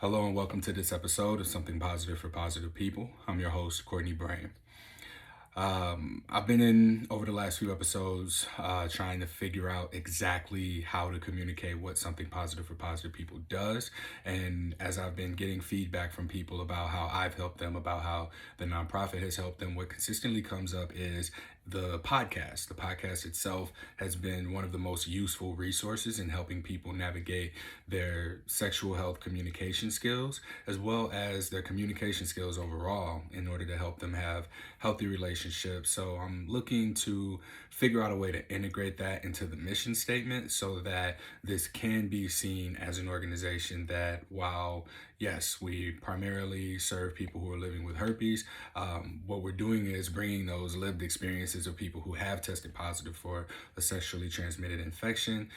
Hello and welcome to this episode of Something Positive for Positive People. I'm your host, Courtney Brain. I've been in over the last few episodes trying to figure out exactly how to communicate what Something Positive for Positive People does. And as I've been getting feedback from people about how I've helped them, about how the nonprofit has helped them, what consistently comes up is the podcast. The podcast itself has been one of the most useful resources in helping people navigate their sexual health communication skills, as well as their communication skills overall, in order to help them have healthy relationships. So I'm looking to figure out a way to integrate that into the mission statement so that this can be seen as an organization that, while yes, we primarily serve people who are living with herpes, what we're doing is bringing those lived experiences of people who have tested positive for a sexually transmitted infection.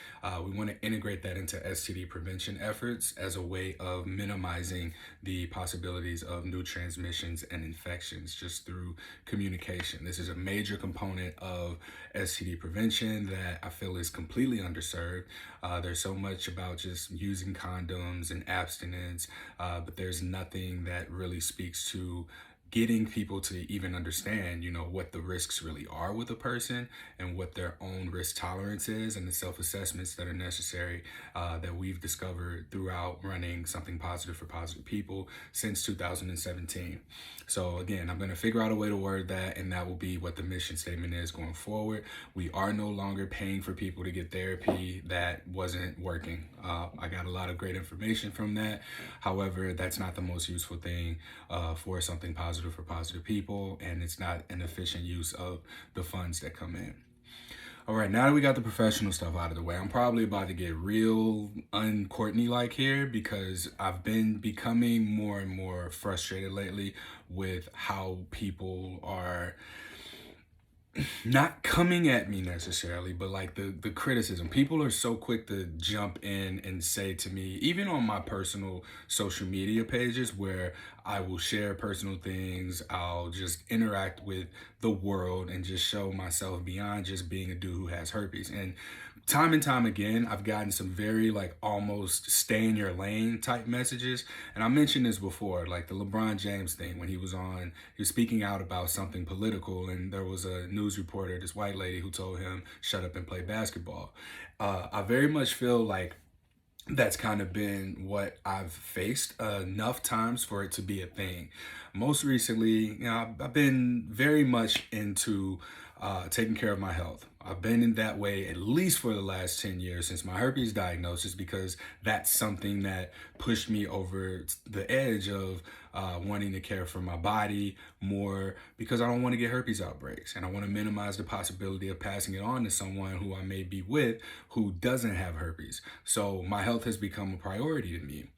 We want to integrate that into STD prevention efforts as a way of minimizing the possibilities of new transmissions and infections just through communication. This is a major component of STD prevention that I feel is completely underserved. There's so much about just using condoms and abstinence, but there's nothing that really speaks to getting people to even understand, what the risks really are with a person and what their own risk tolerance is, and the self-assessments that are necessary that we've discovered throughout running Something Positive for Positive People since 2017. So again, I'm going to figure out a way to word that, and that will be what the mission statement is going forward. We are no longer paying for people to get therapy that wasn't working. I got a lot of great information from that. However, that's not the most useful thing for Something Positive for Positive People, and it's not an efficient use of the funds that come in. All right, now that we got the professional stuff out of the way, I'm probably about to get real un-Courtney-like here, because I've been becoming more and more frustrated lately with how people are not coming at me necessarily, but like the criticism. People are so quick to jump in and say to me, even on my personal social media pages where I will share personal things, I'll just interact with the world and just show myself beyond just being a dude who has herpes. And time and time again, I've gotten some very like almost stay in your lane type messages. And I mentioned this before, like the LeBron James thing, when he was speaking out about something political, and there was a news reporter, this white lady, who told him, shut up and play basketball. I very much feel like that's kind of been what I've faced enough times for it to be a thing. Most recently, I've been very much into taking care of my health. I've been in that way at least for the last 10 years since my herpes diagnosis, because that's something that pushed me over the edge of wanting to care for my body more, because I don't want to get herpes outbreaks, and I want to minimize the possibility of passing it on to someone who I may be with who doesn't have herpes. So my health has become a priority to me.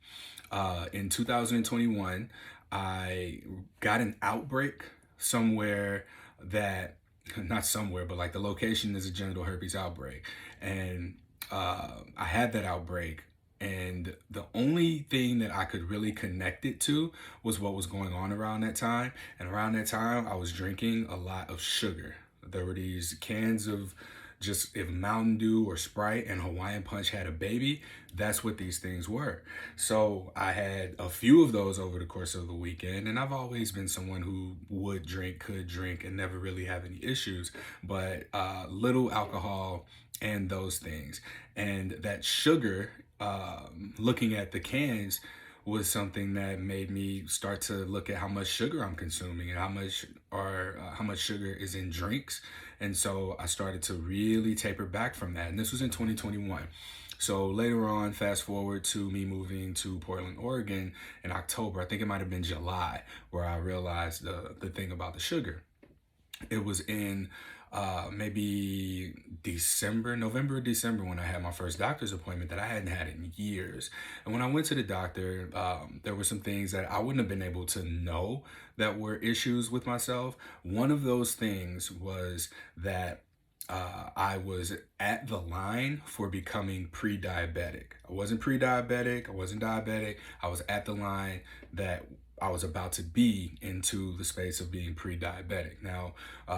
In 2021, I got an outbreak somewhere that, not somewhere, but like the location is a genital herpes outbreak. And I had that outbreak, and the only thing that I could really connect it to was what was going on around that time. And around that time, I was drinking a lot of sugar. There were these cans of, just if Mountain Dew or Sprite and Hawaiian Punch had a baby, that's what these things were. So I had a few of those over the course of the weekend, and I've always been someone who would drink, could drink, and never really have any issues, but little alcohol and those things. And that sugar, looking at the cans, was something that made me start to look at how much sugar I'm consuming and how much sugar is in drinks. And so I started to really taper back from that. And this was in 2021. So later on, fast forward to me moving to Portland, Oregon in October, I think it might have been July, where I realized the thing about the sugar. It was in maybe November or December, when I had my first doctor's appointment that I hadn't had in years. And when I went to the doctor, there were some things that I wouldn't have been able to know that were issues with myself. One of those things was that I was at the line for becoming pre-diabetic. I wasn't pre-diabetic, I wasn't diabetic. I was at the line that I was about to be into the space of being pre-diabetic. Now,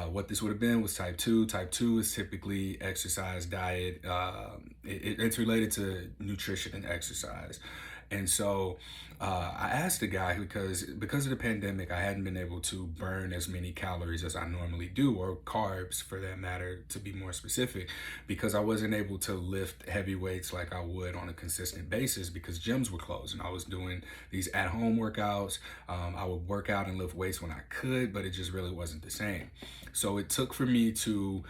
what this would have been was type 2. Type 2 is typically exercise, diet. It's related to nutrition and exercise. And so I asked the guy, because of the pandemic, I hadn't been able to burn as many calories as I normally do, or carbs for that matter, to be more specific, because I wasn't able to lift heavy weights like I would on a consistent basis because gyms were closed and I was doing these at-home workouts. I would work out and lift weights when I could, but it just really wasn't the same. So it took for me to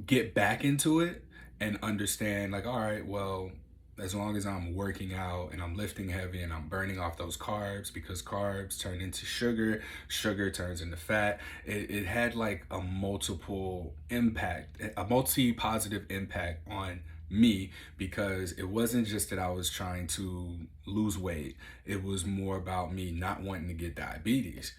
get back into it and understand, like, all right, well, as long as I'm working out and I'm lifting heavy and I'm burning off those carbs, because carbs turn into sugar, sugar turns into fat. It had like a multiple impact, a multi positive impact on me, because it wasn't just that I was trying to lose weight, it was more about me not wanting to get diabetes.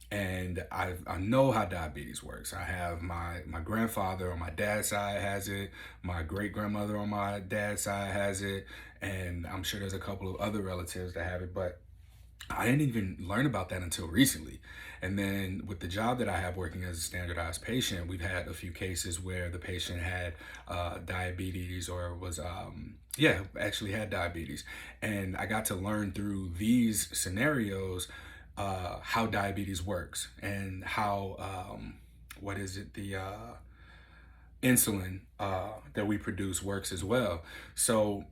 And I know how diabetes works. I have my grandfather on my dad's side has it, my great grandmother on my dad's side has it, and I'm sure there's a couple of other relatives that have it, but I didn't even learn about that until recently. And then with the job that I have working as a standardized patient, we've had a few cases where the patient had diabetes, or was yeah, actually had diabetes. And I got to learn through these scenarios how diabetes works, and how what is it, the insulin that we produce works as well. So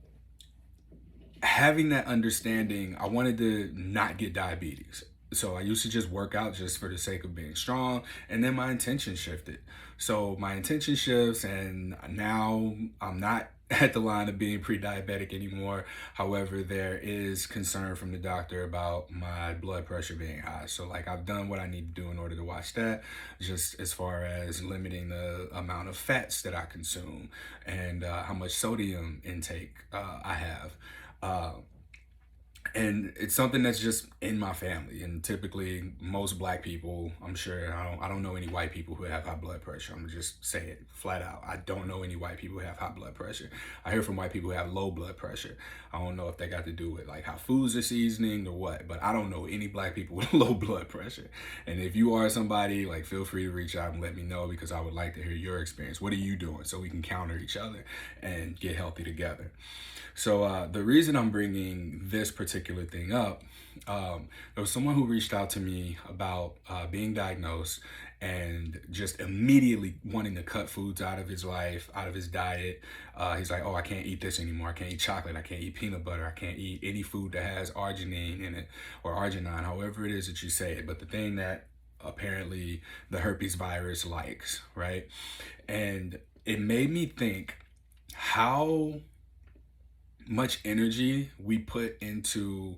having that understanding, I wanted to not get diabetes. So I used to just work out just for the sake of being strong, and then my intention shifted. So my intention shifts, and now I'm not at the line of being pre-diabetic anymore. However, there is concern from the doctor about my blood pressure being high. So like, I've done what I need to do in order to watch that, just as far as limiting the amount of fats that I consume, and how much sodium intake I have. Uh, and it's something that's just in my family. And typically, most black people, I'm sure, I don't know any white people who have high blood pressure. I'm gonna just say it flat out. I don't know any white people who have high blood pressure. I hear from white people who have low blood pressure. I don't know if they got to do with like how foods are seasoned or what, but I don't know any black people with low blood pressure. And if you are somebody, like, feel free to reach out and let me know, because I would like to hear your experience. What are you doing so we can counter each other and get healthy together? So the reason I'm bringing this particular thing up, there was someone who reached out to me about being diagnosed, and just immediately wanting to cut foods out of his life, out of his diet. He's like, oh, I can't eat this anymore. I can't eat chocolate. I can't eat peanut butter. I can't eat any food that has arginine in it, or arginine, however it is that you say it. But the thing that apparently the herpes virus likes, right? And it made me think how much energy we put into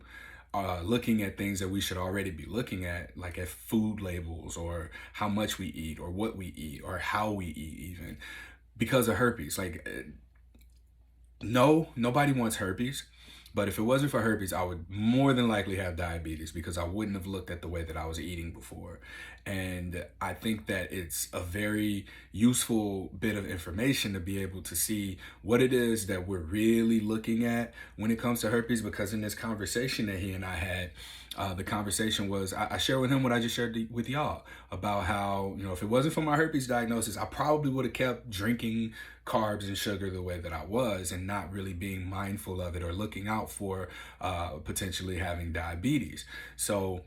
looking at things that we should already be looking at, like at food labels, or how much we eat, or what we eat, or how we eat, even because of herpes. Like, no, nobody wants herpes. But if it wasn't for herpes, I would more than likely have diabetes, because I wouldn't have looked at the way that I was eating before. And I think that it's a very useful bit of information to be able to see what it is that we're really looking at when it comes to herpes. Because in this conversation that he and I had, the conversation was, I shared with him what I just shared with y'all about how, if it wasn't for my herpes diagnosis, I probably would have kept drinking carbs and sugar the way that I was, and not really being mindful of it, or looking out for potentially having diabetes. So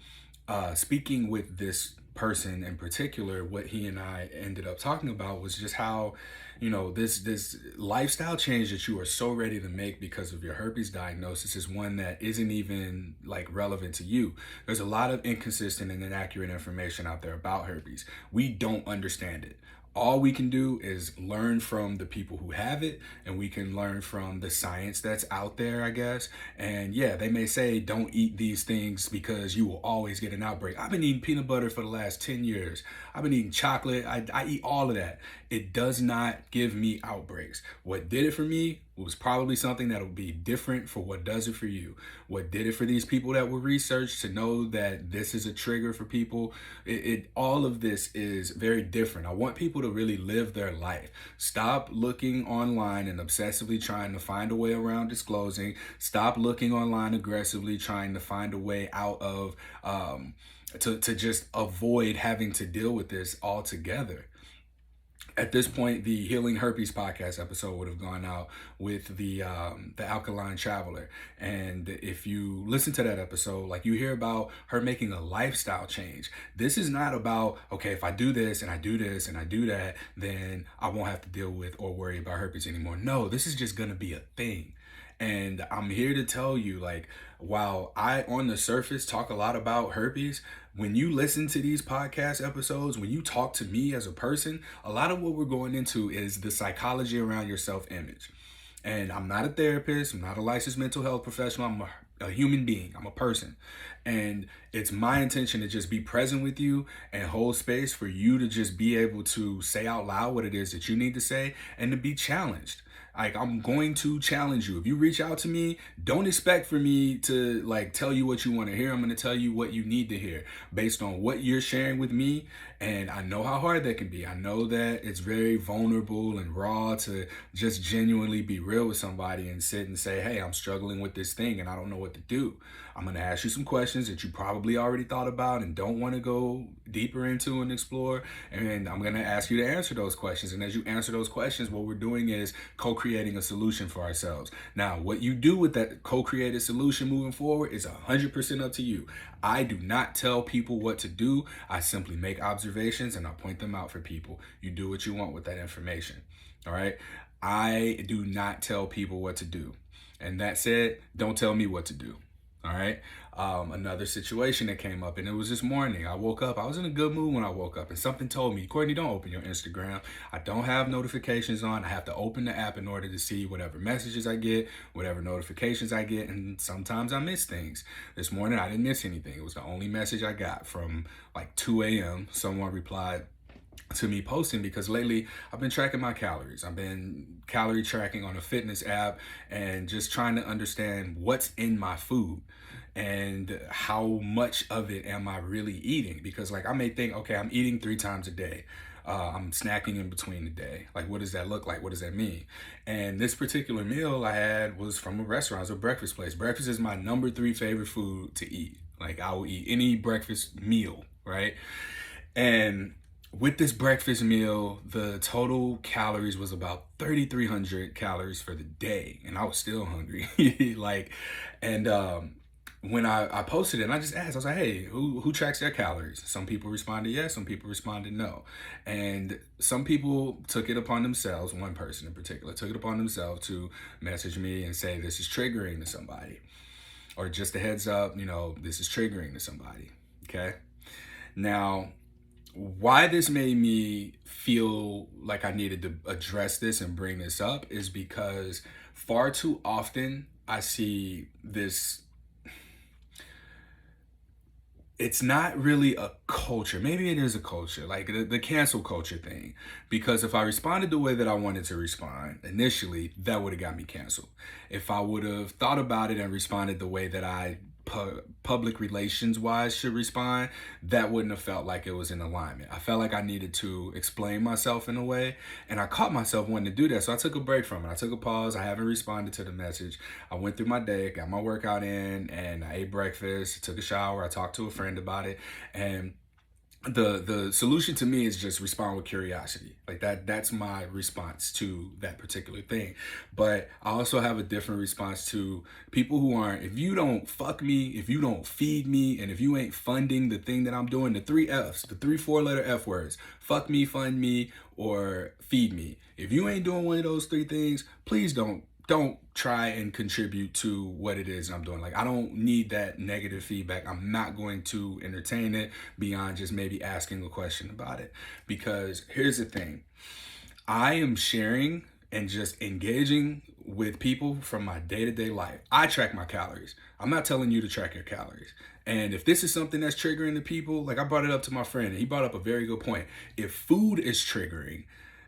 speaking with this person in particular, what he and I ended up talking about was just how, this lifestyle change that you are so ready to make because of your herpes diagnosis is one that isn't even like relevant to you. There's a lot of inconsistent and inaccurate information out there about herpes. We don't understand it. All we can do is learn from the people who have it, and we can learn from the science that's out there, I guess. And yeah, they may say don't eat these things because you will always get an outbreak. I've been eating peanut butter for the last 10 years. I've been eating chocolate. I eat all of that. It does not give me outbreaks. What did it for me was probably something that will be different for what does it for you. What did it for these people that were researched to know that this is a trigger for people? All of this is very different. I want people to really live their life. Stop looking online and obsessively trying to find a way around disclosing. Stop looking online aggressively trying to find a way out of to just avoid having to deal with this altogether. At this point, the Healing Herpes podcast episode would have gone out with the Alkaline Traveler. And if you listen to that episode, like, you hear about her making a lifestyle change. This is not about, okay, if I do this and I do this and I do that, then I won't have to deal with or worry about herpes anymore. No, this is just gonna be a thing. And I'm here to tell you, like, while I, on the surface, talk a lot about herpes, when you listen to these podcast episodes, when you talk to me as a person, a lot of what we're going into is the psychology around your self-image. And I'm not a therapist, I'm not a licensed mental health professional, I'm a human being, I'm a person. And it's my intention to just be present with you and hold space for you to just be able to say out loud what it is that you need to say and to be challenged. Like, I'm going to challenge you. If you reach out to me, don't expect for me to, like, tell you what you want to hear. I'm going to tell you what you need to hear based on what you're sharing with me. And I know how hard that can be. I know that it's very vulnerable and raw to just genuinely be real with somebody and sit and say, hey, I'm struggling with this thing and I don't know what to do. I'm going to ask you some questions that you probably already thought about and don't want to go deeper into and explore. And I'm going to ask you to answer those questions. And as you answer those questions, what we're doing is co-creating a solution for ourselves. Now, what you do with that co-created solution moving forward is 100% up to you. I do not tell people what to do. I simply make observations and I point them out for people. You do what you want with that information. All right. I do not tell people what to do. And that said, don't tell me what to do. All right. Another situation that came up, and it was this morning. I woke up. I was in a good mood when I woke up, and something told me, Courtney, don't open your Instagram. I don't have notifications on. I have to open the app in order to see whatever messages I get, whatever notifications I get, and sometimes I miss things. This morning, I didn't miss anything. It was the only message I got from like 2 a.m. Someone replied to me posting, because lately I've been tracking my calories. I've been calorie tracking on a fitness app and just trying to understand what's in my food and how much of it am I really eating. Because, like, I may think, okay, I'm eating 3 times a day. I'm snacking in between the day. Like, what does that look like? What does that mean? And this particular meal I had was from a restaurant, it was a breakfast place. Breakfast is my number 3 favorite food to eat. Like, I will eat any breakfast meal, right? And with this breakfast meal, the total calories was about 3,300 calories for the day, and I was still hungry. Like, and when I posted it, and I just asked, I was like, hey, who tracks their calories? Some people responded yes, some people responded no. And some people took it upon themselves, one person in particular, took it upon themselves to message me and say, this is triggering to somebody. Or just a heads up, this is triggering to somebody, okay? Now, why this made me feel like I needed to address this and bring this up is because far too often I see this. It's not really a culture. Maybe it is a culture, like the cancel culture thing. Because if I responded the way that I wanted to respond initially, that would have got me canceled. If I would have thought about it and responded the way that I public relations wise should respond, that wouldn't have felt like it was in alignment. I felt like I needed to explain myself in a way, and I caught myself wanting to do that. So I took a break from it. I took a pause. I haven't responded to the message. I went through my day, got my workout in, and I ate breakfast, took a shower. I talked to a friend about it, and the solution to me is just respond with curiosity. Like that's my response to that particular thing. But I also have a different response to people who aren't, if you don't fuck me, if you don't feed me, and if you ain't funding the thing that I'm doing, the 3 F's, the 3 4-letter F words, fuck me, fund me, or feed me. If you ain't doing one of those 3 things, please don't try and contribute to what it is I'm doing. Like, I don't need that negative feedback. I'm not going to entertain it beyond just maybe asking a question about it. Because here's the thing. I am sharing and just engaging with people from my day-to-day life. I track my calories. I'm not telling you to track your calories. And if this is something that's triggering to people, like I brought it up to my friend, and he brought up a very good point. If food is triggering,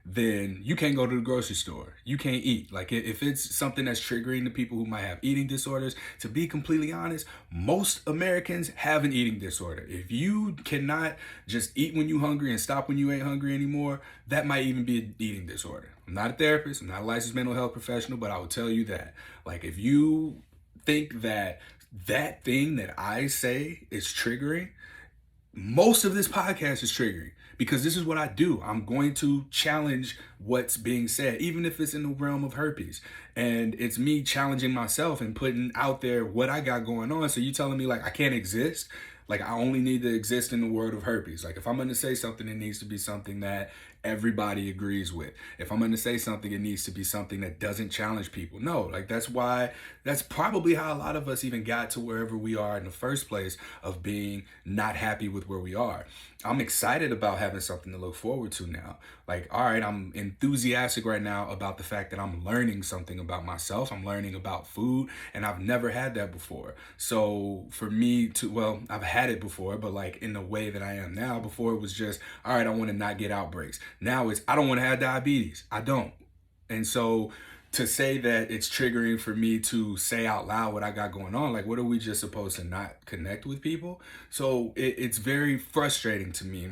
then you can't go to the grocery store. You can't eat. Like, if it's something that's triggering to people who might have eating disorders, to be completely honest, most Americans have an eating disorder. If you cannot just eat when you're hungry and stop when you ain't hungry anymore, that might even be an eating disorder. I'm not a therapist. I'm not a licensed mental health professional, but I will tell you that. Like, if you think that thing that I say is triggering, most of this podcast is triggering, because this is what I do. I'm going to challenge what's being said, even if it's in the realm of herpes. And it's me challenging myself and putting out there what I got going on. So you telling me like I can't exist? Like I only need to exist in the world of herpes. Like if I'm going to say something, it needs to be something that everybody agrees with. If I'm going to say something, it needs to be something that doesn't challenge people. No, like that's probably how a lot of us even got to wherever we are in the first place, of being not happy with where we are. I'm excited about having something to look forward to now. Like, all right, I'm enthusiastic right now about the fact that I'm learning something about myself. I'm learning about food, and I've never had that before. So for me to, well, I've had it before, but like in the way that I am now. Before it was just, all right, I want to not get outbreaks. Now it's, I don't want to have diabetes. I don't. And so to say that it's triggering for me to say out loud what I got going on, like what are we just supposed to not connect with people? So it's very frustrating to me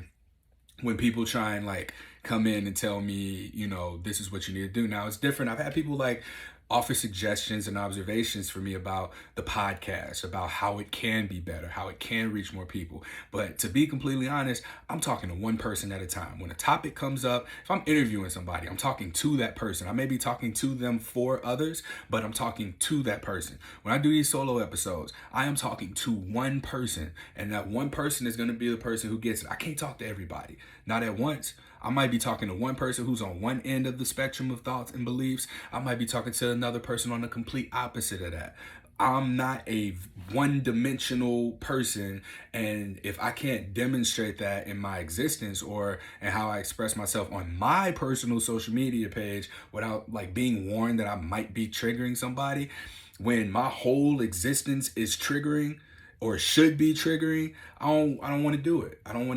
when people try and like come in and tell me, you know, this is what you need to do. Now it's different. I've had people like offer suggestions and observations for me about the podcast, about how it can be better, how it can reach more people. But to be completely honest, I'm talking to one person at a time. When a topic comes up, if I'm interviewing somebody, I'm talking to that person. I may be talking to them for others, but I'm talking to that person. When I do these solo episodes, I am talking to one person, and that one person is going to be the person who gets it. I can't talk to everybody, not at once. I might be talking to one person who's on one end of the spectrum of thoughts and beliefs. I might be talking to another person on the complete opposite of that. I'm not a one-dimensional person, and if I can't demonstrate that in my existence or in how I express myself on my personal social media page without like being warned that I might be triggering somebody, when my whole existence is triggering or should be triggering, I don't want to do it. I don't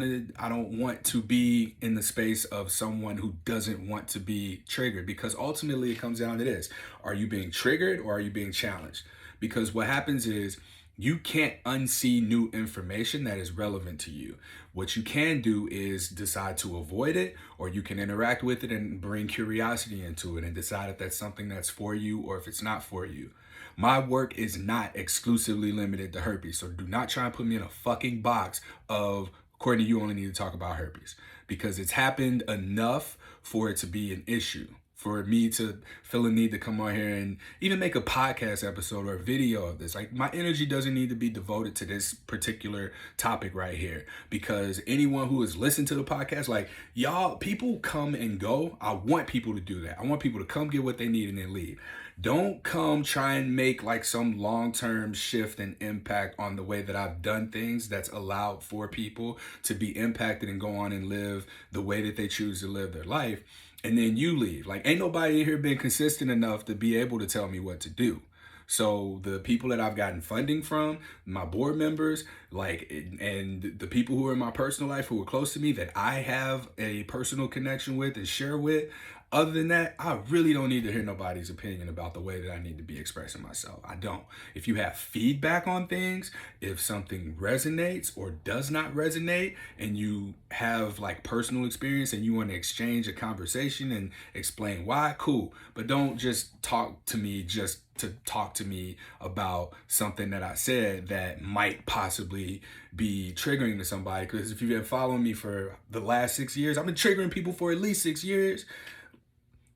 want to be in the space of someone who doesn't want to be triggered, because ultimately it comes down to this. Are you being triggered or are you being challenged? Because what happens is you can't unsee new information that is relevant to you. What you can do is decide to avoid it, or you can interact with it and bring curiosity into it and decide if that's something that's for you or if it's not for you. My work is not exclusively limited to herpes, so do not try and put me in a fucking box of, Courtney, you only need to talk about herpes, because it's happened enough for it to be an issue, for me to feel a need to come on here and even make a podcast episode or a video of this. Like, my energy doesn't need to be devoted to this particular topic right here, because anyone who has listened to the podcast, like, y'all, people come and go. I want people to do that. I want people to come get what they need and then leave. Don't come try and make like some long-term shift and impact on the way that I've done things that's allowed for people to be impacted and go on and live the way that they choose to live their life. And then you leave. Like, ain't nobody in here been consistent enough to be able to tell me what to do. So the people that I've gotten funding from, my board members, like, and the people who are in my personal life who are close to me that I have a personal connection with and share with, other than that, I really don't need to hear nobody's opinion about the way that I need to be expressing myself. I don't. If you have feedback on things, if something resonates or does not resonate, and you have like personal experience and you want to exchange a conversation and explain why, cool. But don't just talk to me just to talk to me about something that I said that might possibly be triggering to somebody. Because if you've been following me for the last 6 years, I've been triggering people for at least 6 years.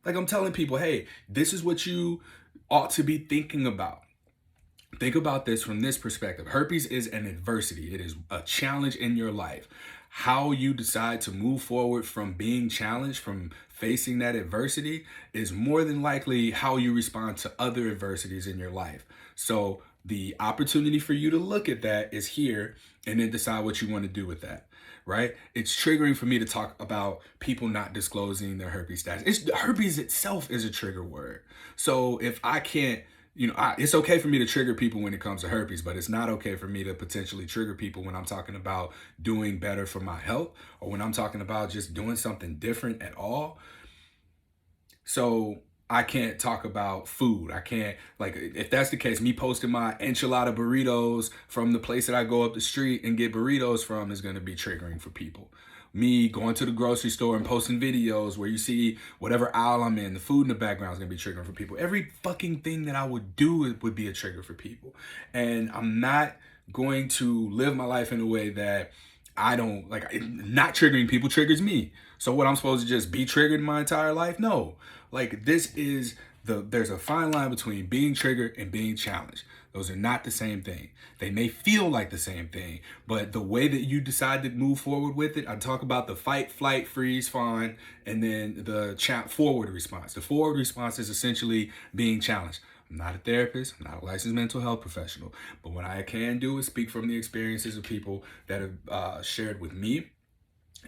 Like, I'm telling people, hey, this is what you ought to be thinking about. Think about this from this perspective. Herpes is an adversity. It is a challenge in your life. How you decide to move forward from being challenged, from facing that adversity, is more than likely how you respond to other adversities in your life. So the opportunity for you to look at that is here, and then decide what you want to do with that. Right? It's triggering for me to talk about people not disclosing their herpes status. Herpes itself is a trigger word. So if I can't, it's okay for me to trigger people when it comes to herpes, but it's not okay for me to potentially trigger people when I'm talking about doing better for my health, or when I'm talking about just doing something different at all. So I can't talk about food. I can't, like, if that's the case, me posting my enchilada burritos from the place that I go up the street and get burritos from is going to be triggering for people. Me going to the grocery store and posting videos where you see whatever aisle I'm in, the food in the background is going to be triggering for people. Every fucking thing that I would do would be a trigger for people. And I'm not going to live my life in a way that I don't like not triggering people triggers me. So what, I'm supposed to just be triggered my entire life? No. Like this is there's a fine line between being triggered and being challenged. Those are not the same thing. They may feel like the same thing, but the way that you decide to move forward with it, I talk about the fight, flight, freeze, fawn, and then the forward response. The forward response is essentially being challenged. I'm not a therapist, I'm not a licensed mental health professional, but what I can do is speak from the experiences of people that have shared with me.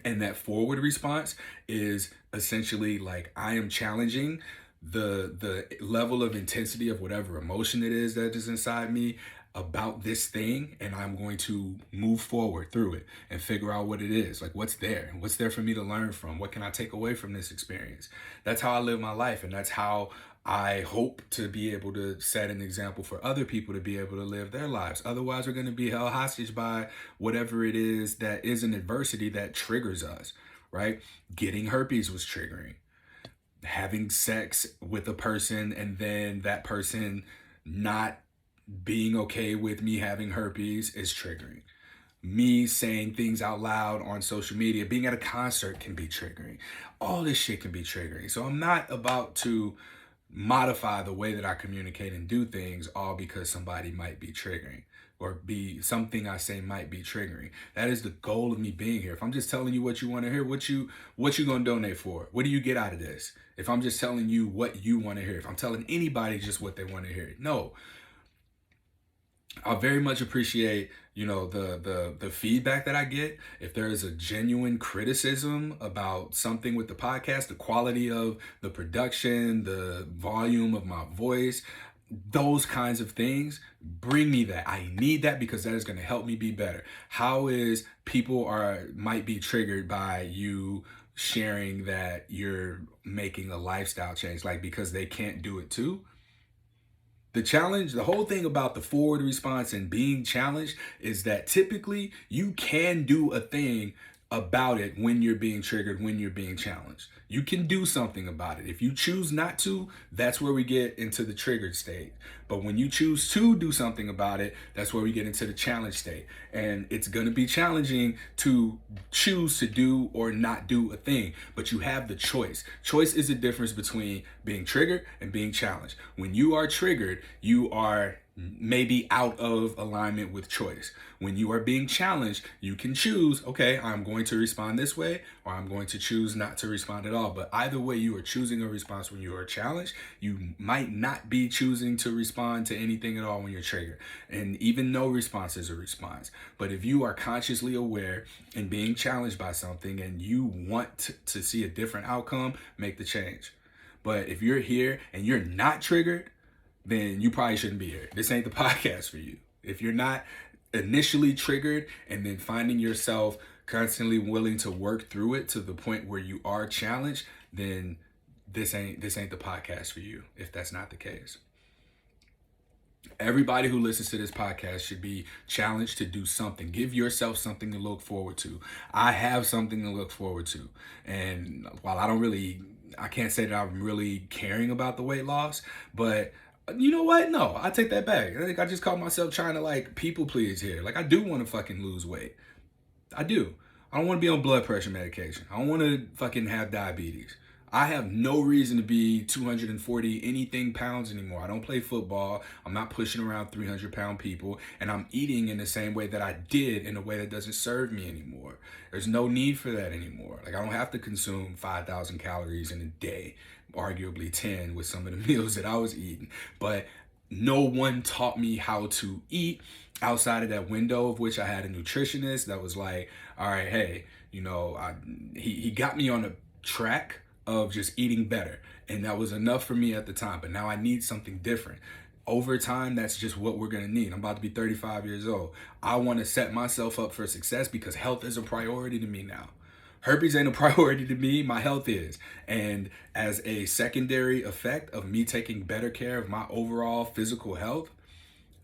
And that forward response is essentially like I am challenging the level of intensity of whatever emotion it is that is inside me about this thing, and I'm going to move forward through it and figure out what it is, like what's there for me to learn from, what can I take away from this experience. That's how I live my life, and that's how I hope to be able to set an example for other people to be able to live their lives. Otherwise, we're going to be held hostage by whatever it is that is an adversity that triggers us, right? Getting herpes was triggering. Having sex with a person and then that person not being okay with me having herpes is triggering. Me saying things out loud on social media, being at a concert can be triggering. All this shit can be triggering. So I'm not about to modify the way that I communicate and do things all because somebody might be triggering or be something I say might be triggering. That is the goal of me being here. If I'm just telling you what you want to hear, what you gonna donate for? What do you get out of this? If I'm just telling you what you want to hear, if I'm telling anybody just what they want to hear, no. I very much appreciate, the feedback that I get. If there is a genuine criticism about something with the podcast, the quality of the production, the volume of my voice, those kinds of things, bring me that. I need that because that is going to help me be better. How is people might be triggered by you sharing that you're making a lifestyle change, like because they can't do it too? The challenge, the whole thing about the forward response and being challenged is that typically you can do a thing about it when you're being triggered, when you're being challenged. You can do something about it. If you choose not to, that's where we get into the triggered state. But when you choose to do something about it, that's where we get into the challenge state. And it's going to be challenging to choose to do or not do a thing, but you have the choice. Choice is the difference between being triggered and being challenged. When you are triggered, you are maybe out of alignment with choice. When you are being challenged, you can choose, okay, I'm going to respond this way, or I'm going to choose not to respond at all. But either way, you are choosing a response when you are challenged. You might not be choosing to respond to anything at all when you're triggered. And even no response is a response. But if you are consciously aware and being challenged by something and you want to see a different outcome, make the change. But if you're here and you're not triggered, then you probably shouldn't be here. This ain't the podcast for you. If you're not initially triggered and then finding yourself constantly willing to work through it to the point where you are challenged, then this ain't the podcast for you if that's not the case. Everybody who listens to this podcast should be challenged to do something. Give yourself something to look forward to. I have something to look forward to. And while I can't say that I'm really caring about the weight loss, but you know what? No, I take that back. I think I just caught myself trying to like people please here. Like I do want to fucking lose weight. I do. I don't want to be on blood pressure medication. I don't want to fucking have diabetes. I have no reason to be 240 anything pounds anymore. I don't play football. I'm not pushing around 300-pound people. And I'm eating in the same way that I did in a way that doesn't serve me anymore. There's no need for that anymore. Like I don't have to consume 5,000 calories in a day, arguably 10 with some of the meals that I was eating. But no one taught me how to eat outside of that window of which I had a nutritionist that was like, all right, hey, he got me on a track of just eating better. And that was enough for me at the time. But now I need something different. Over time, that's just what we're going to need. I'm about to be 35 years old. I want to set myself up for success because health is a priority to me now. Herpes ain't a priority to me, my health is. And as a secondary effect of me taking better care of my overall physical health,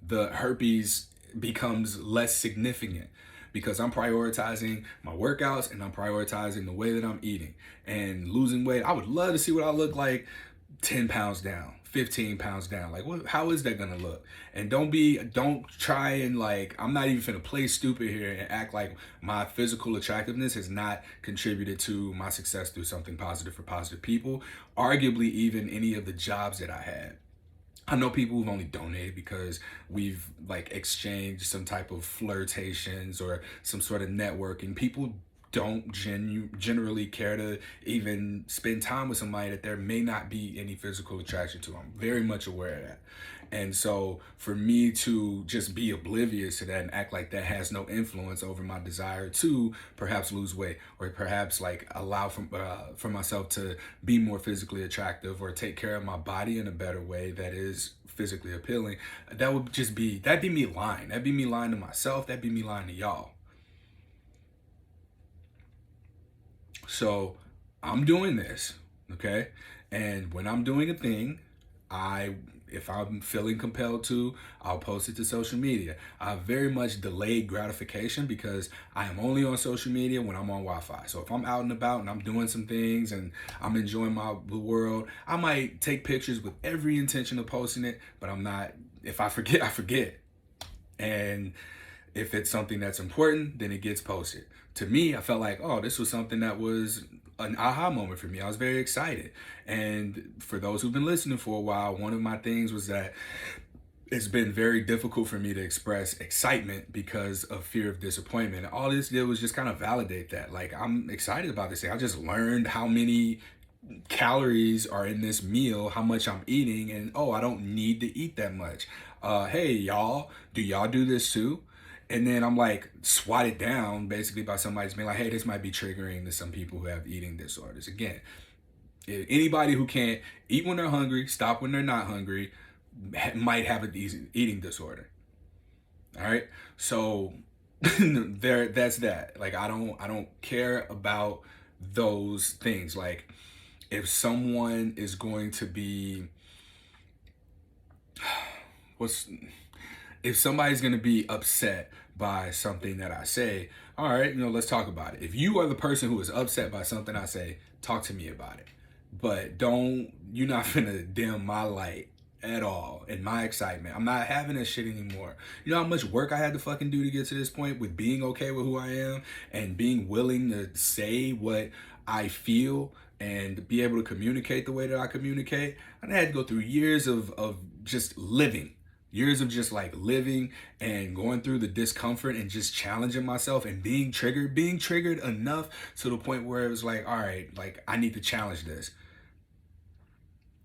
the herpes becomes less significant because I'm prioritizing my workouts and I'm prioritizing the way that I'm eating. And losing weight, I would love to see what I look like 10 pounds down, 15 pounds down. Like, how is that gonna look? And don't try and like, I'm not even finna play stupid here and act like my physical attractiveness has not contributed to my success through something positive for positive people. Arguably, even any of the jobs that I had. I know people who've only donated because we've like exchanged some type of flirtations or some sort of networking. People don't generally care to even spend time with somebody that there may not be any physical attraction to. I'm very much aware of that. And so for me to just be oblivious to that and act like that has no influence over my desire to perhaps lose weight or perhaps like allow for myself to be more physically attractive or take care of my body in a better way that is physically appealing, that'd be me lying. That'd be me lying to myself. That'd be me lying to y'all. So I'm doing this, okay? And when I'm doing a thing, if I'm feeling compelled to, I'll post it to social media. I have very much delayed gratification because I am only on social media when I'm on Wi-Fi. So if I'm out and about and I'm doing some things and I'm enjoying the world, I might take pictures with every intention of posting it, but I'm not. If I forget, I forget. And if it's something that's important, then it gets posted. To me, I felt like, oh, this was something that was an aha moment for me. I was very excited. And for those who've been listening for a while, one of my things was that it's been very difficult for me to express excitement because of fear of disappointment. And all this did was just kind of validate that. Like, I'm excited about this thing. I just learned how many calories are in this meal, how much I'm eating, and oh, I don't need to eat that much. Hey, y'all, do y'all do this too? And then I'm like swatted down basically by somebody's being like, hey, this might be triggering to some people who have eating disorders. Again, anybody who can't eat when they're hungry, stop when they're not hungry, might have an eating disorder. All right, so that's that. Like, I don't care about those things. Like, if someone is going to be what's if somebody's going to be upset by something that I say, all right, let's talk about it. If you are the person who is upset by something I say, talk to me about it. But you're not gonna dim my light at all and my excitement. I'm not having that shit anymore. You know how much work I had to fucking do to get to this point with being okay with who I am and being willing to say what I feel and be able to communicate the way that I communicate. I had to go through years of just living. Years of just like living and going through the discomfort and just challenging myself and being triggered enough to the point where it was like, all right, like I need to challenge this.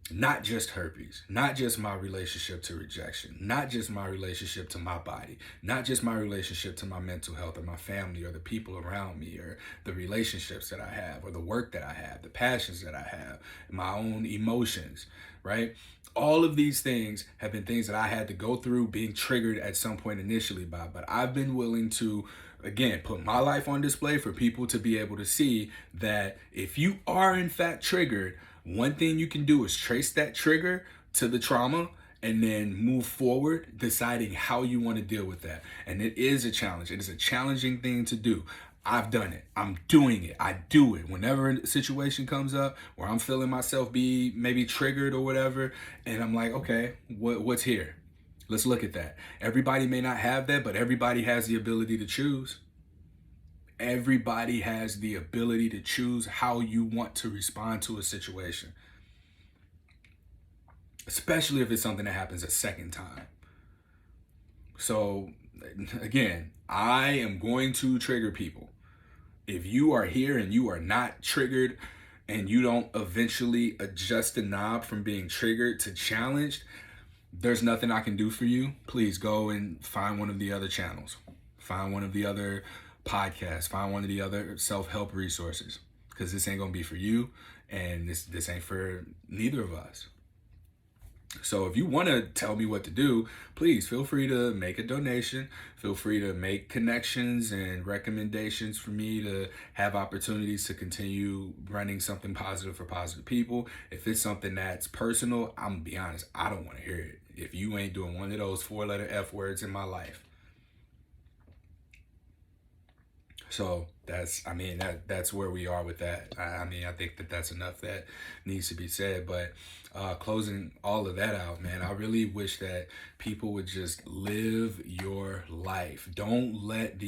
Not just herpes, not just my relationship to rejection, not just my relationship to my body, not just my relationship to my mental health or my family or the people around me or the relationships that I have or the work that I have, the passions that I have, my own emotions, right? All of these things have been things that I had to go through being triggered at some point initially by, but I've been willing to, again, put my life on display for people to be able to see that if you are in fact triggered, one thing you can do is trace that trigger to the trauma and then move forward, deciding how you want to deal with that. And it is a challenge. It is a challenging thing to do. I've done it. I'm doing it. I do it. Whenever a situation comes up where I'm feeling myself be maybe triggered or whatever, and I'm like, okay, what's here? Let's look at that. Everybody may not have that, but everybody has the ability to choose. Everybody has the ability to choose how you want to respond to a situation, especially if it's something that happens a second time. So again, I am going to trigger people. If you are here and you are not triggered and you don't eventually adjust the knob from being triggered to challenged, there's nothing I can do for you. Please go and find one of the other channels. Find one of the other podcasts. Find one of the other self-help resources, because this ain't gonna be for you and this ain't for neither of us. So if you want to tell me what to do, please feel free to make a donation. Feel free to make connections and recommendations for me to have opportunities to continue running something positive for positive people. If it's something that's personal, I'm gonna be honest, I don't want to hear it. If you ain't doing one of those 4-letter F words in my life. So I mean, that's where we are with that. I mean, I think that that's enough that needs to be said. But closing all of that out, man, I really wish that people would just live your life. Don't let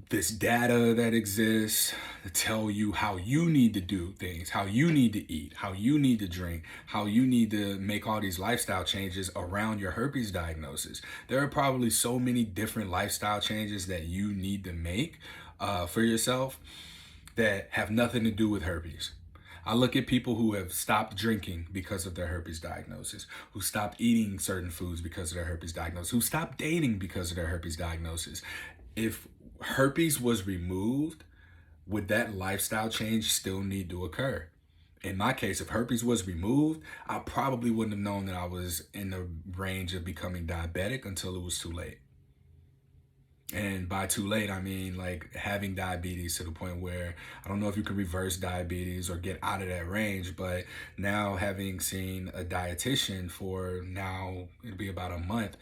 this data that exists tell you how you need to do things, how you need to eat, how you need to drink, how you need to make all these lifestyle changes around your herpes diagnosis. There are probably so many different lifestyle changes that you need to make for yourself that have nothing to do with herpes. I look at people who have stopped drinking because of their herpes diagnosis, who stopped eating certain foods because of their herpes diagnosis, who stopped dating because of their herpes diagnosis. If herpes was removed, would that lifestyle change still need to occur? In my case, if herpes was removed, I probably wouldn't have known that I was in the range of becoming diabetic until it was too late. And by too late, I mean like having diabetes to the point where I don't know if you can reverse diabetes or get out of that range, but now having seen a dietitian for now, it'll be about a month,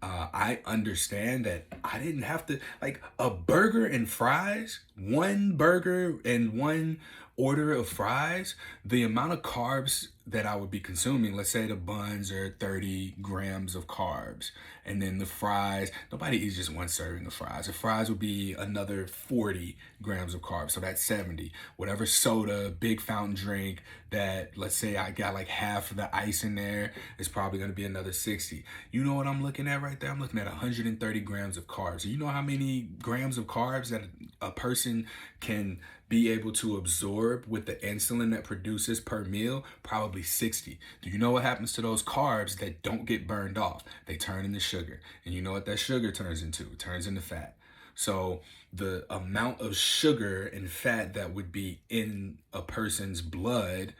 I understand that I didn't have to, like a burger and fries, one burger and one order of fries, the amount of carbs that I would be consuming, let's say the buns are 30 grams of carbs, and then the fries, nobody eats just one serving of fries. The fries would be another 40 grams of carbs, so that's 70. Whatever soda, big fountain drink that, let's say I got like half of the ice in there, is probably gonna be another 60. You know what I'm looking at right there? I'm looking at 130 grams of carbs. You know how many grams of carbs that a person can be able to absorb with the insulin that produces per meal? Probably 60. Do you know what happens to those carbs that don't get burned off? They turn into sugar. And you know what that sugar turns into? It turns into fat. So the amount of sugar and fat that would be in a person's blood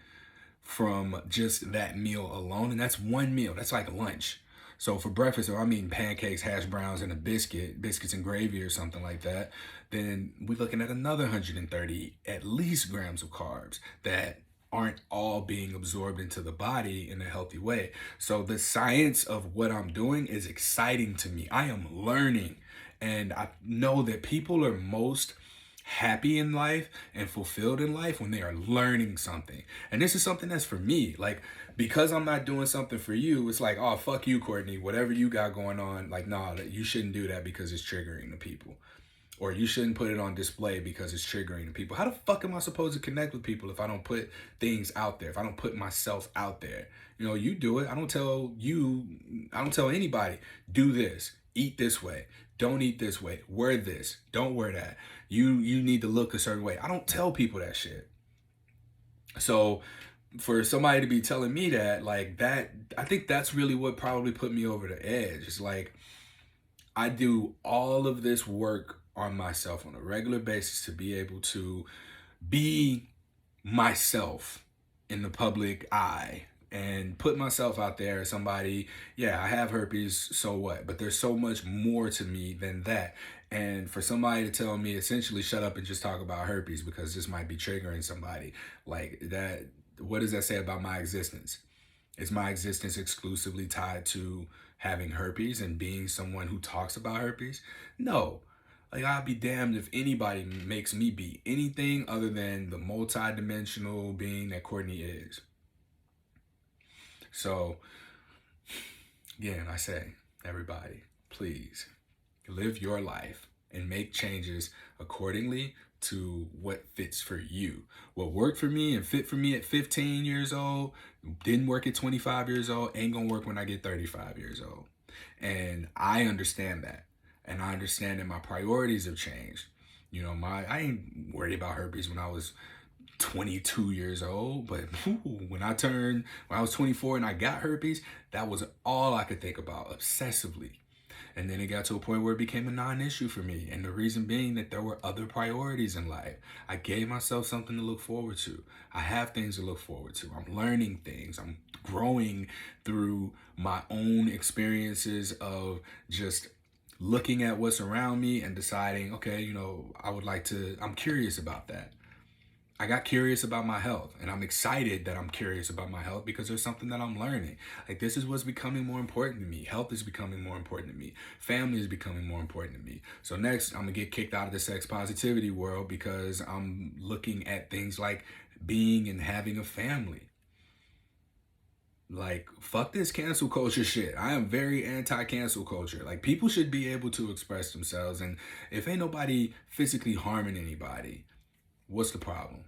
from just that meal alone, and that's one meal, that's like lunch. So for breakfast, if I'm eating pancakes, hash browns, and a biscuits and gravy or something like that, then we're looking at another 130 at least grams of carbs that aren't all being absorbed into the body in a healthy way. So the science of what I'm doing is exciting to me. I am learning, and I know that people are most happy in life and fulfilled in life when they are learning something. And this is something that's for me. Like, because I'm not doing something for you, it's like, oh, fuck you, Courtney. Whatever you got going on, like, nah, you shouldn't do that because it's triggering the people. Or you shouldn't put it on display because it's triggering the people. How the fuck am I supposed to connect with people if I don't put things out there, if I don't put myself out there? You know, you do it. I don't tell anybody, do this, eat this way, don't eat this way, wear this, don't wear that. You need to look a certain way. I don't tell people that shit. So for somebody to be telling me that, like that, I think that's really what probably put me over the edge. It's like, I do all of this work on myself on a regular basis to be able to be myself in the public eye and put myself out there as somebody, yeah, I have herpes, so what? But there's so much more to me than that. And for somebody to tell me essentially shut up and just talk about herpes because this might be triggering somebody, like that, what does that say about my existence? Is my existence exclusively tied to having herpes and being someone who talks about herpes? No. Like, I'll be damned if anybody makes me be anything other than the multi-dimensional being that Courtney is. So, again, I say, everybody, please live your life and make changes accordingly to what fits for you. What worked for me and fit for me at 15 years old didn't work at 25 years old, ain't gonna work when I get 35 years old. And I understand that. And I understand that my priorities have changed. You know, I ain't worried about herpes when I was 22 years old, but when I was 24 and I got herpes, that was all I could think about obsessively. And then it got to a point where it became a non-issue for me. And the reason being that there were other priorities in life. I gave myself something to look forward to. I have things to look forward to. I'm learning things. I'm growing through my own experiences of just looking at what's around me and deciding, okay, you know, I'm curious about that. I got curious about my health, and I'm excited that I'm curious about my health because there's something that I'm learning. Like, this is what's becoming more important to me. Health is becoming more important to me. Family is becoming more important to me. So next, I'm gonna get kicked out of the sex positivity world because I'm looking at things like being and having a family. Like, fuck this cancel culture shit. I am very anti-cancel culture. Like, people should be able to express themselves, and if ain't nobody physically harming anybody, what's the problem?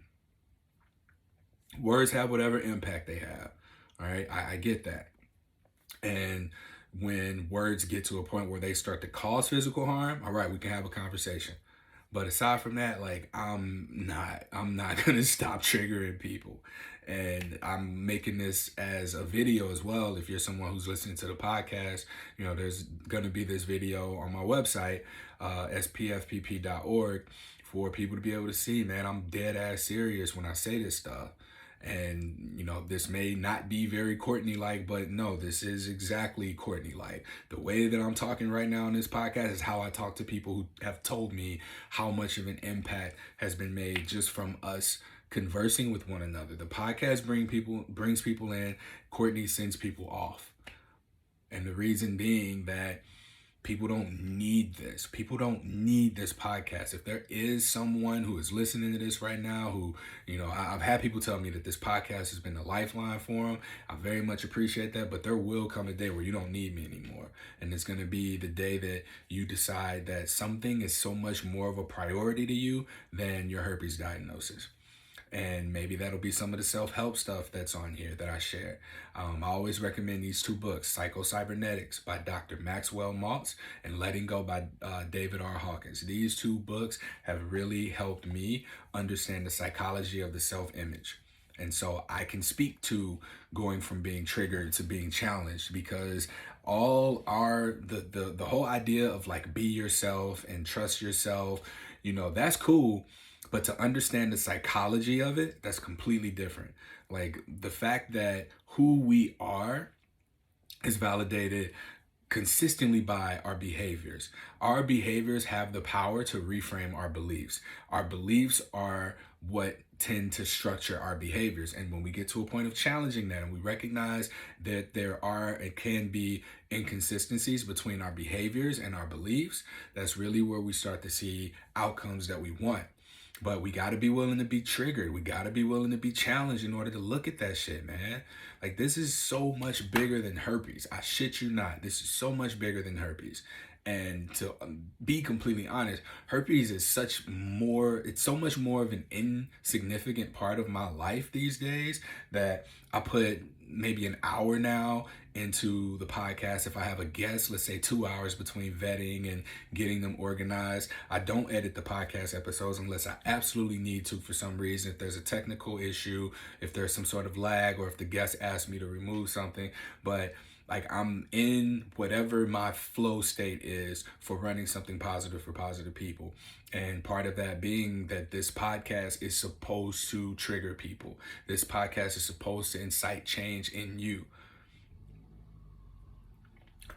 Words have whatever impact they have. All right, I get that. And when words get to a point where they start to cause physical harm, all right, we can have a conversation. But aside from that, like, I'm not gonna stop triggering people. And I'm making this as a video as well. If you're someone who's listening to the podcast, there's gonna be this video on my website, SPFPP.org, for people to be able to see, man, I'm dead ass serious when I say this stuff. And this may not be very Courtney like, but no, this is exactly Courtney like. The way that I'm talking right now on this podcast is how I talk to people who have told me how much of an impact has been made just from us conversing with one another. The podcast brings people in, Courtney sends people off. And the reason being that people don't need this. People don't need this podcast. If there is someone who is listening to this right now who, I've had people tell me that this podcast has been a lifeline for them. I very much appreciate that, but there will come a day where you don't need me anymore. And it's going to be the day that you decide that something is so much more of a priority to you than your herpes diagnosis. And maybe that'll be some of the self-help stuff that's on here that I share. I always recommend these two books, Psycho-Cybernetics by Dr. Maxwell Maltz and Letting Go by David R. Hawkins. These two books have really helped me understand the psychology of the self-image. And so I can speak to going from being triggered to being challenged, because the whole idea of like be yourself and trust yourself, that's cool. But to understand the psychology of it, that's completely different. Like, the fact that who we are is validated consistently by our behaviors. Our behaviors have the power to reframe our beliefs. Our beliefs are what tend to structure our behaviors. And when we get to a point of challenging that and we recognize that there are and can be inconsistencies between our behaviors and our beliefs, that's really where we start to see outcomes that we want. But we got to be willing to be triggered. We got to be willing to be challenged in order to look at that shit, man. Like, this is so much bigger than herpes. I shit you not. This is so much bigger than herpes. And to be completely honest, herpes is it's so much more of an insignificant part of my life these days that I put maybe an hour now into the podcast. If I have a guest, let's say 2 hours between vetting and getting them organized. I don't edit the podcast episodes unless I absolutely need to for some reason. If there's a technical issue, if there's some sort of lag, or if the guest asks me to remove something. But like, I'm in whatever my flow state is for running something positive for positive people. And part of that being that this podcast is supposed to trigger people. This podcast is supposed to incite change in you.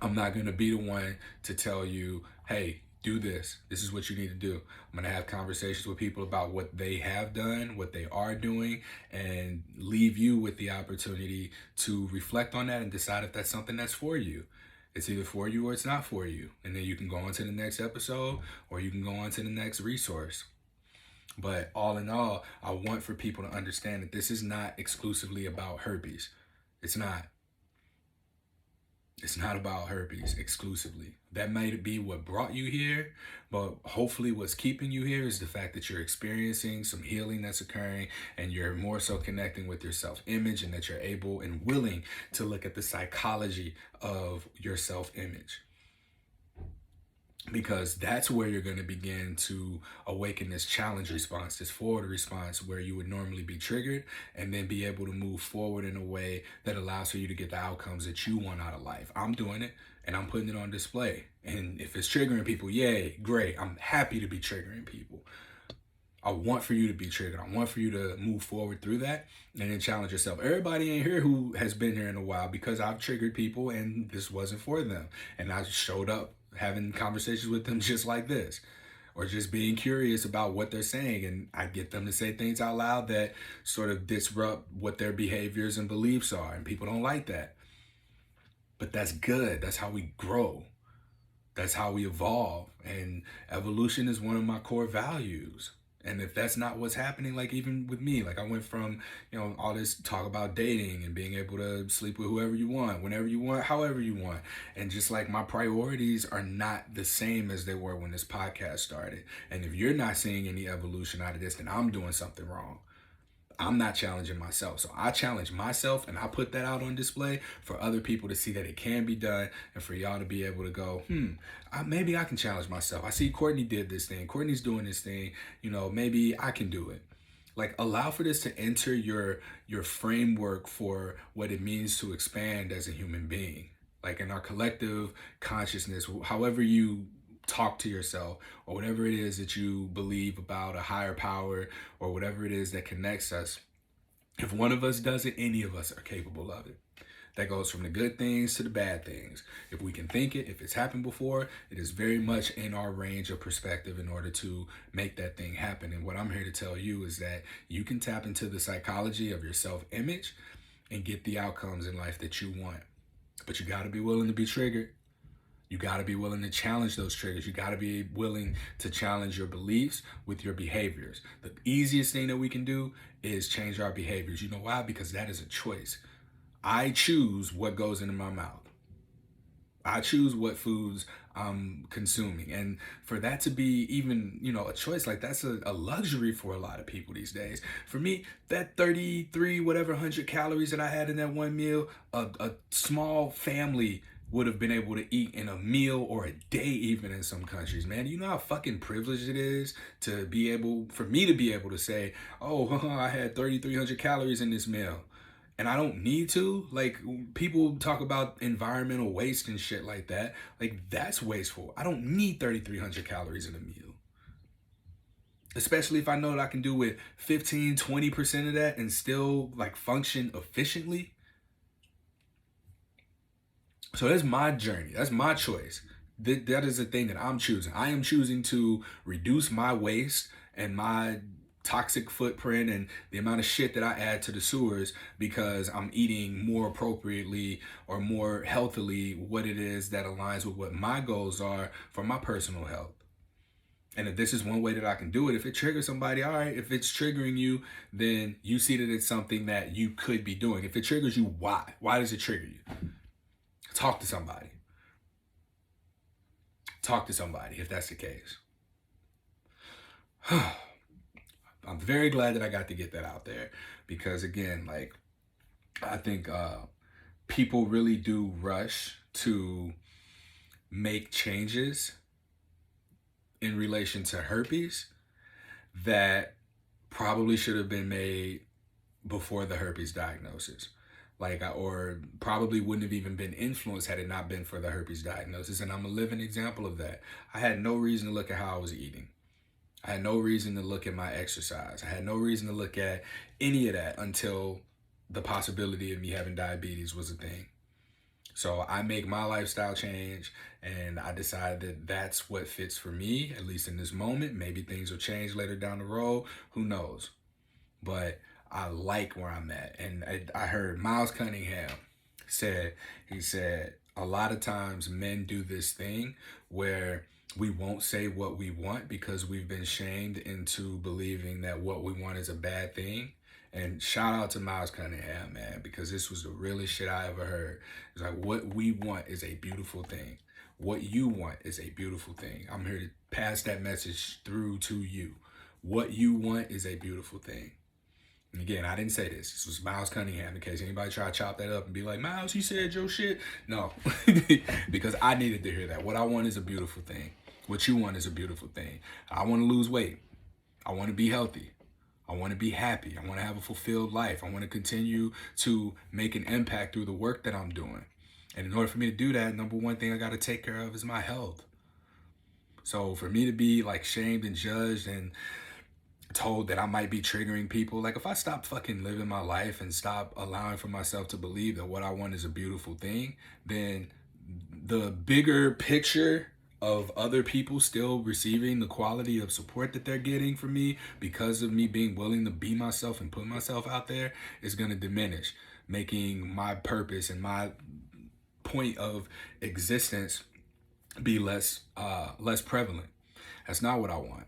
I'm not going to be the one to tell you, hey, do this. This is what you need to do. I'm going to have conversations with people about what they have done, what they are doing, and leave you with the opportunity to reflect on that and decide if that's something that's for you. It's either for you or it's not for you. And then you can go on to the next episode, or you can go on to the next resource. But all in all, I want for people to understand that this is not exclusively about herpes. It's not. It's not about herpes exclusively. That might be what brought you here, but hopefully what's keeping you here is the fact that you're experiencing some healing that's occurring, and you're more so connecting with your self-image, and that you're able and willing to look at the psychology of your self-image. Because that's where you're going to begin to awaken this challenge response, this forward response, where you would normally be triggered, and then be able to move forward in a way that allows for you to get the outcomes that you want out of life. I'm doing it, and I'm putting it on display. And if it's triggering people, yay, great. I'm happy to be triggering people. I want for you to be triggered. I want for you to move forward through that and then challenge yourself. Everybody in here who has been here in a while, because I've triggered people and this wasn't for them. And I just showed up having conversations with them just like this. or just being curious about what they're saying. And I get them to say things out loud that sort of disrupt what their behaviors and beliefs are. And people don't like that. But that's good. That's how we grow. That's how we evolve. And evolution is one of my core values. And if that's not what's happening, like even with me, like I went from, all this talk about dating and being able to sleep with whoever you want, whenever you want, however you want. And just like my priorities are not the same as they were when this podcast started. And if you're not seeing any evolution out of this, then I'm doing something wrong. I'm not challenging myself. So I challenge myself and I put that out on display for other people to see that it can be done and for y'all to be able to go, maybe I can challenge myself. I see Courtney did this thing. Courtney's doing this thing. Maybe I can do it. Like, allow for this to enter your framework for what it means to expand as a human being. Like in our collective consciousness, however you talk to yourself, or whatever it is that you believe about a higher power, or whatever it is that connects us. If one of us does it, any of us are capable of it. That goes from the good things to the bad things. If we can think it, if it's happened before, it is very much in our range of perspective in order to make that thing happen. And what I'm here to tell you is that you can tap into the psychology of your self-image and get the outcomes in life that you want. But you got to be willing to be triggered. You got to be willing to challenge those triggers. You got to be willing to challenge your beliefs with your behaviors. The easiest thing that we can do is change our behaviors. You know why? Because that is a choice. I choose what goes into my mouth. I choose what foods I'm consuming. And for that to be even, a choice, like that's a luxury for a lot of people these days. For me, that 33, whatever 100 calories that I had in that one meal, a small family would have been able to eat in a meal or a day, even in some countries, man. You know how fucking privileged it is for me to be able to say, oh, I had 3,300 calories in this meal. And I don't need to. Like, people talk about environmental waste and shit like that. Like, that's wasteful. I don't need 3,300 calories in a meal. Especially if I know that I can do with 15, 20% of that and still like function efficiently. So that's my journey. That's my choice. That is the thing that I'm choosing. I am choosing to reduce my waste and my toxic footprint and the amount of shit that I add to the sewers because I'm eating more appropriately or more healthily what it is that aligns with what my goals are for my personal health. And if this is one way that I can do it, if it triggers somebody, all right. If it's triggering you, then you see that it's something that you could be doing. If it triggers you, why? Why does it trigger you? Talk to somebody. Talk to somebody if that's the case. I'm very glad that I got to get that out there because, again, like, I think people really do rush to make changes in relation to herpes that probably should have been made before the herpes diagnosis. Or probably wouldn't have even been influenced had it not been for the herpes diagnosis. And I'm a living example of that. I had no reason to look at how I was eating. I had no reason to look at my exercise. I had no reason to look at any of that until the possibility of me having diabetes was a thing. So I make my lifestyle change and I decide that that's what fits for me, at least in this moment. Maybe things will change later down the road. Who knows? But I like where I'm at. And I heard Miles Cunningham he said, a lot of times men do this thing where we won't say what we want because we've been shamed into believing that what we want is a bad thing. And shout out to Miles Cunningham, man, because this was the realest shit I ever heard. It's like, what we want is a beautiful thing. What you want is a beautiful thing. I'm here to pass that message through to you. What you want is a beautiful thing. And again, I didn't say this. This was Miles Cunningham, in case anybody try to chop that up and be like, Miles, he said your shit. No, because I needed to hear that. What I want is a beautiful thing. What you want is a beautiful thing. I want to lose weight. I want to be healthy. I want to be happy. I want to have a fulfilled life. I want to continue to make an impact through the work that I'm doing. And in order for me to do that, number one thing I got to take care of is my health. So for me to be like shamed and judged and told that I might be triggering people, like if I stop fucking living my life and stop allowing for myself to believe that what I want is a beautiful thing, then the bigger picture of other people still receiving the quality of support that they're getting from me because of me being willing to be myself and put myself out there is going to diminish, making my purpose and my point of existence be less prevalent. That's not what I want.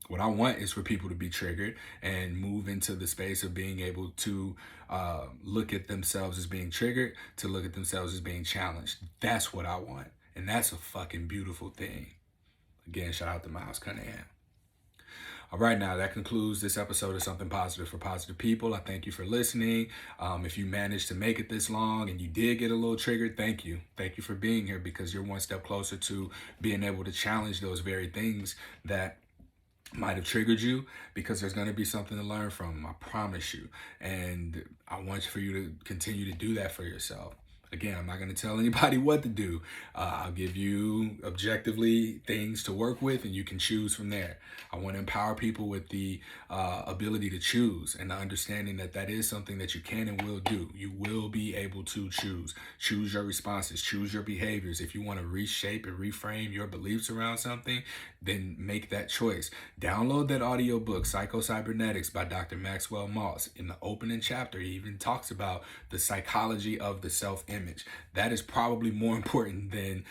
What I want is for people to be triggered and move into the space of being able to look at themselves as being triggered, to look at themselves as being challenged. That's what I want. And that's a fucking beautiful thing. Again, shout out to Miles Cunningham. All right, now that concludes this episode of Something Positive for Positive People. I thank you for listening. If you managed to make it this long and you did get a little triggered, thank you. Thank you for being here, because you're one step closer to being able to challenge those very things that might have triggered you, because there's going to be something to learn from them, I promise you. And I want for you to continue to do that for yourself. Again, I'm not going to tell anybody what to do. I'll give you objectively things to work with, and you can choose from there. I want to empower people with the ability to choose, and the understanding that that is something that you can and will do. You will be able to choose. Choose your responses. Choose your behaviors. If you want to reshape and reframe your beliefs around something, then make that choice. Download that audiobook, Psycho-Cybernetics by Dr. Maxwell Maltz. In the opening chapter, he even talks about the psychology of the self-image. That is probably more important than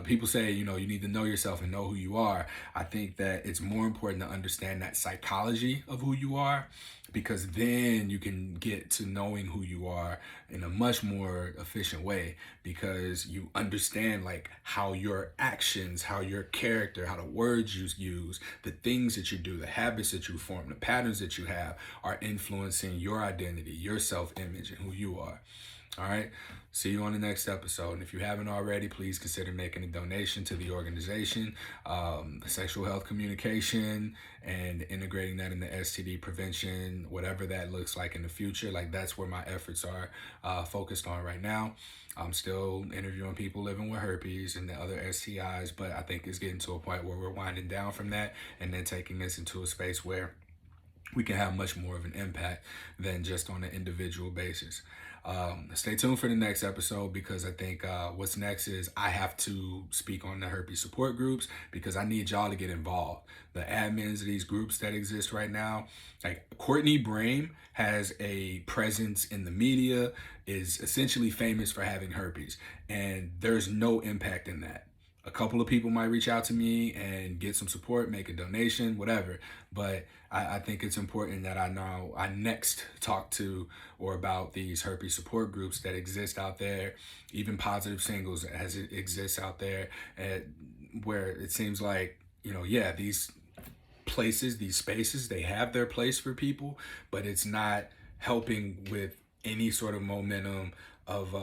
people say, you need to know yourself and know who you are. I think that it's more important to understand that psychology of who you are, because then you can get to knowing who you are in a much more efficient way, because you understand like how your actions, how your character, how the words you use, the things that you do, the habits that you form, the patterns that you have are influencing your identity, your self-image, and who you are. All right. See you on the next episode. And if you haven't already, please consider making a donation to the organization, sexual health communication, and integrating that into STD prevention, whatever that looks like in the future. Like, that's where my efforts are focused on right now. I'm still interviewing people living with herpes and the other STIs, but I think it's getting to a point where we're winding down from that and then taking this into a space where we can have much more of an impact than just on an individual basis. Stay tuned for the next episode, because I think what's next is I have to speak on the herpes support groups, because I need y'all to get involved. The admins of these groups that exist right now, like Courtney Brame has a presence in the media, is essentially famous for having herpes, and there's no impact in that. A couple of people might reach out to me and get some support, make a donation, whatever. But I think it's important that I next talk to or about these herpes support groups that exist out there, even Positive Singles as it exists out there, where it seems like, these places, these spaces, they have their place for people, but it's not helping with any sort of momentum of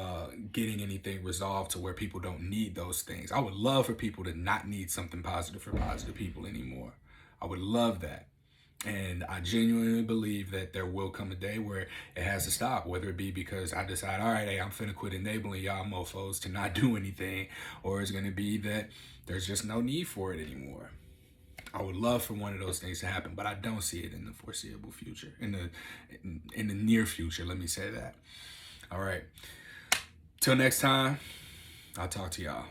getting anything resolved to where people don't need those things. I would love for people to not need something positive for positive people anymore. I would love that. And I genuinely believe that there will come a day where it has to stop, whether it be because I decide, all right, hey, I'm finna quit enabling y'all mofos to not do anything, or it's gonna be that there's just no need for it anymore. I would love for one of those things to happen, but I don't see it in the foreseeable future, in the near future, let me say that. All right. Till next time, I'll talk to y'all.